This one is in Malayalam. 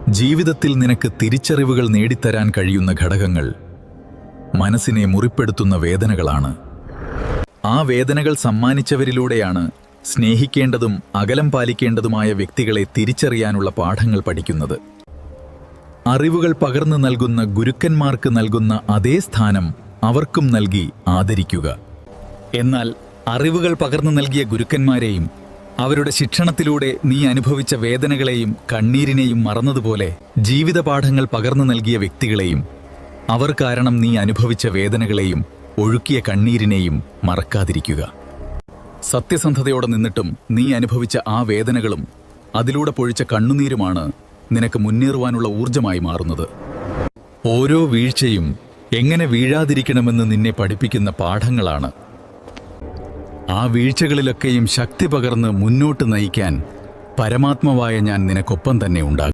ജീവിതത്തിൽ നിനക്ക് തിരിച്ചറിവുകൾ നേടിത്തരാൻ കഴിയുന്ന ഘടകങ്ങൾ മനസ്സിനെ മുറിപ്പെടുത്തുന്ന വേദനകളാണ്. ആ വേദനകൾ സമ്മാനിച്ചവരിലൂടെയാണ് സ്നേഹിക്കേണ്ടതും അകലം പാലിക്കേണ്ടതുമായ വ്യക്തികളെ തിരിച്ചറിയാനുള്ള പാഠങ്ങൾ പഠിക്കുന്നത്. അറിവുകൾ പകർന്നു നൽകുന്ന ഗുരുക്കന്മാർക്ക് നൽകുന്ന അതേ സ്ഥാനം അവർക്കും നൽകി ആദരിക്കുക. എന്നാൽ അറിവുകൾ പകർന്നു നൽകിയ ഗുരുക്കന്മാരെയും അവരുടെ ശിക്ഷണത്തിലൂടെ നീ അനുഭവിച്ച വേദനകളെയും കണ്ണീരിനെയും മറന്നതുപോലെ ജീവിതപാഠങ്ങൾ പകർന്നു നൽകിയ വ്യക്തികളെയും അവർ കാരണം നീ അനുഭവിച്ച വേദനകളെയും ഒഴുക്കിയ കണ്ണീരിനെയും മറക്കാതിരിക്കുക. സത്യസന്ധതയോടെ നിന്നിട്ടും നീ അനുഭവിച്ച ആ വേദനകളും അതിലൂടെ പൊഴിച്ച കണ്ണുനീരുമാണ് നിനക്ക് മുന്നേറുവാനുള്ള ഊർജമായി മാറുന്നത്. ഓരോ വീഴ്ചയും എങ്ങനെ വീഴാതിരിക്കണമെന്ന് നിന്നെ പഠിപ്പിക്കുന്ന പാഠങ്ങളാണ്. ആ വീഴ്ചകളിലൊക്കെയും ശക്തി പകർന്ന് മുന്നോട്ട് നയിക്കാൻ പരമാത്മാവായ ഞാൻ നിനക്കൊപ്പം തന്നെ ഉണ്ടാകും.